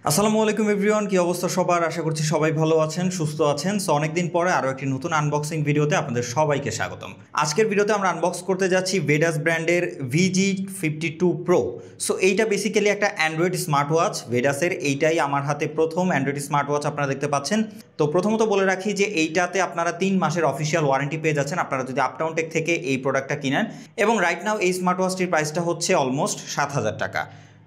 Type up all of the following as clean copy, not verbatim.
আসসালামু আলাইকুম এভরিওয়ান, কি অবস্থা সবার? আশা করছি সবাই ভালো আছেন, সুস্থ আছেন। সো অনেকদিন পরে আরও একটি নতুন আনবক্সিং ভিডিওতে আপনাদের সবাইকে স্বাগতম। আজকের ভিডিওতে আমরা আনবক্স করতে যাচ্ছি ভেডাস ব্র্যান্ডের VG52 Pro। সো এইটা বেসিক্যালি একটা অ্যান্ড্রয়েড স্মার্ট ওয়াচ ভেডাসের। এইটাই আমার হাতে প্রথম অ্যান্ড্রয়েড স্মার্ট ওয়াচ আপনারা দেখতে পাচ্ছেন। তো প্রথমত বলে রাখি যে এইটাতে আপনারা 3 মাসের অফিসিয়াল ওয়ারেন্টি পেয়ে যাচ্ছেন আপনারা যদি আপটাউন টেক থেকে এই প্রোডাক্টটা কিনেন। এবং রাইট নাও এই স্মার্ট ওয়াচটির প্রাইসটা হচ্ছে অলমোস্ট 7,000 টাকা।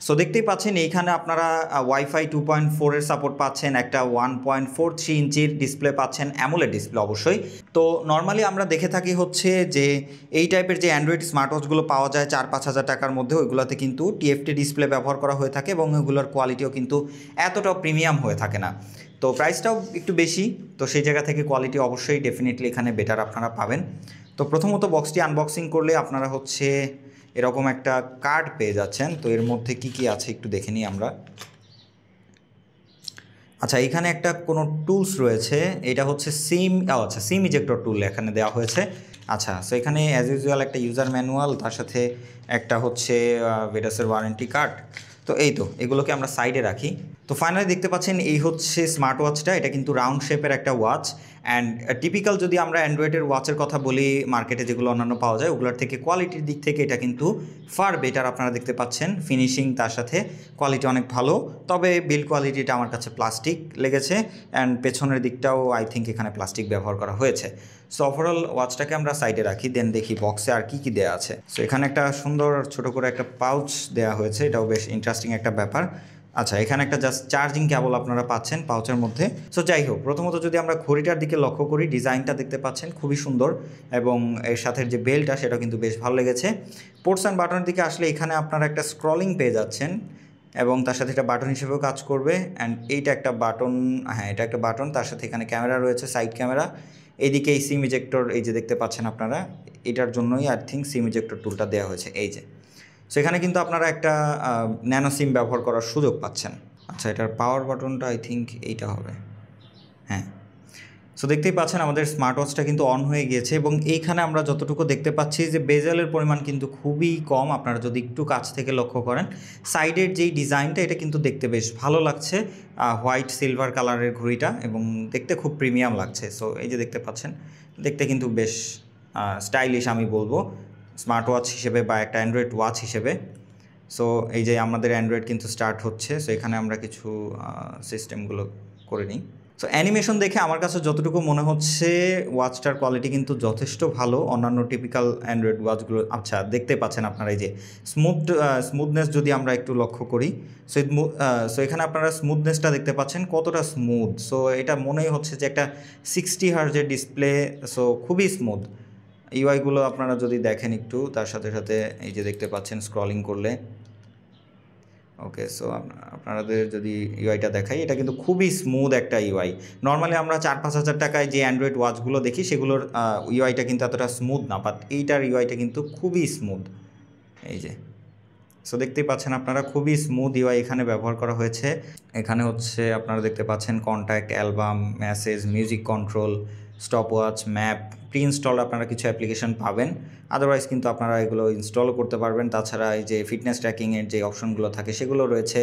সো দেখতেই পাচ্ছেন এইখানে আপনারা ওয়াইফাই 2.4 এর সাপোর্ট পাচ্ছেন, একটা 1.43 ইঞ্চির ডিসপ্লে পাচ্ছেন, অ্যামোলেড ডিসপ্লে অবশ্যই। তো নর্মালি আমরা দেখে থাকি হচ্ছে যে এই টাইপের যে অ্যান্ড্রয়েড স্মার্ট ওয়াচগুলো পাওয়া যায় 4-5 হাজার টাকার মধ্যে, ওইগুলোতে কিন্তু TFT ডিসপ্লে ব্যবহার করা হয়ে থাকে এবং ওইগুলোর কোয়ালিটিও কিন্তু এতটাও প্রিমিয়াম হয়ে থাকে না। তো প্রাইসটাও একটু বেশি, তো সেই জায়গা থেকে কোয়ালিটি অবশ্যই ডেফিনেটলি এখানে বেটার আপনারা পাবেন। তো প্রথমত বক্সটি আনবক্সিং করলে আপনারা হচ্ছে এরকম একটা কার্ড পেয়ে যাচ্ছেন। তো এর মধ্যে কি কি আছে একটু দেখে নিই আমরা। আচ্ছা, এখানে একটা কোনো টুলস রয়েছে, এটা হচ্ছে সিম ইজেক্টর টুল এখানে দেওয়া হয়েছে। আচ্ছা, সো এখানে অ্যাজ ইউজুয়াল একটা ইউজার ম্যানুয়াল, তার সাথে একটা হচ্ছে ভেডাসের ওয়ারেন্টি কার্ড। তো এই তো এগুলোকে আমরা সাইডে রাখি। তো ফাইনালি দেখতে পাচ্ছেন এই হচ্ছে স্মার্ট ওয়াচটা। এটা কিন্তু রাউন্ড শেপের একটা ওয়াচ। অ্যান্ড টিপিক্যাল যদি আমরা অ্যান্ড্রয়েডের ওয়াচের কথা বলি, মার্কেটে যেগুলো অন্যান্য পাওয়া যায় ওগুলোর থেকে কোয়ালিটির দিক থেকে এটা কিন্তু ফার বেটার আপনারা দেখতে পাচ্ছেন। ফিনিশিং তার সাথে কোয়ালিটি অনেক ভালো, তবে বিল্ড কোয়ালিটিটা আমার কাছে প্লাস্টিক লেগেছে। অ্যান্ড পেছনের দিকটাও আই থিঙ্ক এখানে প্লাস্টিক ব্যবহার করা হয়েছে। সো ওভারঅল ওয়াচটাকে আমরা সাইডে রাখি, দেন দেখি বক্সে আর কি কি দেওয়া আছে। সো এখানে একটা সুন্দর ছোট করে একটা পাউচ দেওয়া হয়েছে, এটাও বেশ ইন্টারেস্টিং একটা ব্যাপার। আচ্ছা, এখানে একটা জাস্ট চার্জিং কেবল আপনারা পাচ্ছেন পাউচের মধ্যে। সো যাই হোক, প্রথমত যদি আমরা ঘড়িটার দিকে লক্ষ্য করি, ডিজাইনটা দেখতে পাচ্ছেন খুবই সুন্দর এবং এর সাথে যে বেলটা সেটা কিন্তু বেশ ভালো লেগেছে। পোর্টস অ্যান্ড বাটনের দিকে আসলে এখানে আপনারা একটা স্ক্রলিং পেয়ে যাচ্ছেন এবং তার সাথে একটা বাটন হিসেবেও কাজ করবে। অ্যান্ড এইটা একটা বাটন, হ্যাঁ এটা একটা বাটন, তার সাথে এখানে ক্যামেরা রয়েছে, সাইড ক্যামেরা। এইদিকে এই সিম ইজেক্টর, এই যে দেখতে পাচ্ছেন আপনারা, এটার জন্যই আই থিঙ্ক সিম ইজেক্টর টুলটা দেওয়া হয়েছে। এই যে সেখানে কিন্তু আপনারা একটা ন্যানো সিম ব্যবহার করার সুযোগ পাচ্ছেন। আচ্ছা, এটার পাওয়ার বাটনটা আই থিঙ্ক এইটা হবে, হ্যাঁ। সো দেখতেই পাচ্ছেন আমাদের স্মার্ট ওয়াচটা কিন্তু অন হয়ে গিয়েছে এবং এইখানে আমরা যতটুকু দেখতে পাচ্ছি যে বেজেলের পরিমাণ কিন্তু খুবই কম। আপনারা যদি একটু কাছ থেকে লক্ষ্য করেন, সাইডের যেই ডিজাইনটা এটা কিন্তু দেখতে বেশ ভালো লাগছে, হোয়াইট সিলভার কালারের ঘড়িটা, এবং দেখতে খুব প্রিমিয়াম লাগছে। সো এই যে দেখতে পাচ্ছেন, দেখতে কিন্তু বেশ স্টাইলিশ আমি বলবো স্মার্ট ওয়াচ হিসেবে বা একটা অ্যান্ড্রয়েড ওয়াচ হিসেবে। সো এই যে আমাদের অ্যান্ড্রয়েড কিন্তু স্টার্ট হচ্ছে। সো এখানে আমরা কিছু সিস্টেমগুলো করে নিই। সো অ্যানিমেশন দেখে আমার কাছে যতটুকু মনে হচ্ছে ওয়াচটার কোয়ালিটি কিন্তু যথেষ্ট ভালো অন্যান্য টিপিক্যাল অ্যান্ড্রয়েড ওয়াচগুলো। আচ্ছা, দেখতে পাচ্ছেন আপনারা এই যে স্মুথনেস যদি আমরা একটু লক্ষ্য করি, সো এখানে আপনারা স্মুথনেসটা দেখতে পাচ্ছেন কতটা স্মুথ। সো এটা মনেই হচ্ছে যে একটা 60 হার্জের ডিসপ্লে। সো খুবই স্মুথ। ইউআইগুলো আপনারা যদি দেখেন একটু, তার সাথে সাথে এই যে দেখতে পাচ্ছেন স্ক্রলিং করলে। ওকে, সো আপনাদের যদি ইউআইটা দেখাই, এটা কিন্তু খুবই স্মুথ একটা ইউআই। নর্মালি আমরা 4-5 হাজার টাকায় যে অ্যান্ড্রয়েড ওয়াচগুলো দেখি সেগুলোর ইউআইটা কিন্তু এতটা স্মুথ না, বাট এইটার ইউআইটা কিন্তু খুবই স্মুথ। এই যে সো দেখতেই পাচ্ছেন আপনারা, খুবই স্মুথ ইউআই এখানে ব্যবহার করা হয়েছে। এখানে হচ্ছে আপনারা দেখতে পাচ্ছেন contact, album, message, music control, stopwatch, map, pre install আপনারা কিছু অ্যাপ্লিকেশন পাবেন। আদারওয়াইজ কিন্তু আপনারা এগুলো ইনস্টলও করতে পারবেন। তাছাড়া এই যে ফিটনেস ট্র্যাকিংয়ের যে অপশনগুলো থাকে সেগুলো রয়েছে।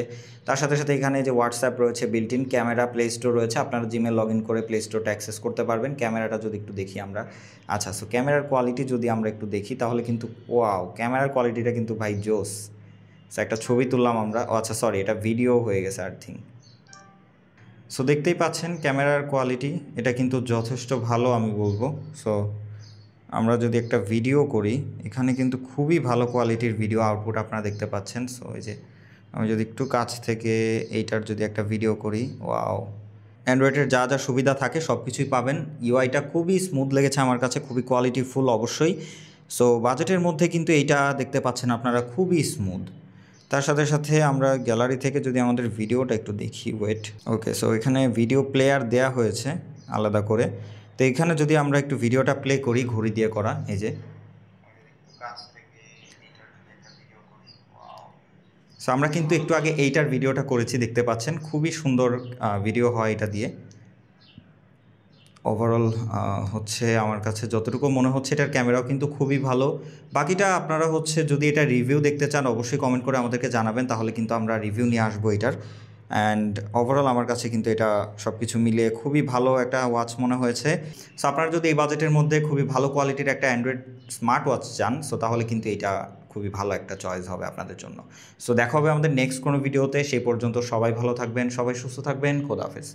তার সাথে সাথে এখানে যে হোয়াটসঅ্যাপ রয়েছে, built in camera, play store রয়েছে, আপনারা জিমেল লগ ইন করে প্লে স্টোরটা অ্যাক্সেস করতে পারবেন। ক্যামেরাটা যদি একটু দেখি আমরা, আচ্ছা, সো ক্যামেরার কোয়ালিটি যদি আমরা একটু দেখি তাহলে কিন্তু ওয়াও, ক্যামেরার কোয়ালিটিটা কিন্তু ভাই জোস। সো একটা ছবি তুললাম আমরা, আচ্ছা সরি, এটা ভিডিও হয়ে গেছে আই থিঙ্ক। সো দেখতেই পাচ্ছেন ক্যামেরার কোয়ালিটি এটা কিন্তু যথেষ্ট ভালো আমি বলবো। সো আমরা যদি একটা ভিডিও করি, এখানে কিন্তু খুবই ভালো কোয়ালিটির ভিডিও আউটপুট আপনারা দেখতে পাচ্ছেন। সো এই যে আমি যদি একটু কাছ থেকে এইটার যদি একটা ভিডিও করি, ওয়াও, অ্যান্ড্রয়েডের যা যা সুবিধা থাকে সব কিছুই পাবেন। ইউআইটা খুবই স্মুথ লেগেছে আমার কাছে, খুবই কোয়ালিটিফুল অবশ্যই। সো বাজেটের মধ্যে কিন্তু এইটা দেখতে পাচ্ছেন আপনারা, খুবই স্মুথ। তার সাথে সাথে আমরা গ্যালারি থেকে যদি আমাদের ভিডিওটা একটু দেখি, ওয়েট, ওকে, সো এখানে ভিডিও প্লেয়ার দেয়া হয়েছে আলাদা করে। তো এখানে যদি আমরা একটু ভিডিওটা প্লে করি, ঘড়ি দিয়ে করা, এই যে সো আমরা কিন্তু একটু আগে এইটার ভিডিওটা করেছি, দেখতে পাচ্ছেন খুবই সুন্দর ভিডিও হয় এটা দিয়ে। ওভারঅল হচ্ছে আমার কাছে যতটুকু মনে হচ্ছে এটার ক্যামেরাও কিন্তু খুবই ভালো। বাকিটা আপনারা হচ্ছে যদি এটা রিভিউ দেখতে চান অবশ্যই কমেন্ট করে আমাদেরকে জানাবেন, তাহলে কিন্তু আমরা রিভিউ নিয়ে আসবো এটার। অ্যান্ড ওভারঅল আমার কাছে কিন্তু এটা সব কিছু মিলিয়ে খুবই ভালো একটা ওয়াচ মনে হয়েছে। সো আপনারা যদি এই বাজেটের মধ্যে খুবই ভালো কোয়ালিটির একটা অ্যান্ড্রয়েড স্মার্ট ওয়াচ চান, সো তাহলে কিন্তু এটা খুবই ভালো একটা চয়েস হবে আপনাদের জন্য। সো দেখা হবে আমাদের নেক্সট কোনো ভিডিওতে। সেই পর্যন্ত সবাই ভালো থাকবেন, সবাই সুস্থ থাকবেন। খোদা হাফেজ।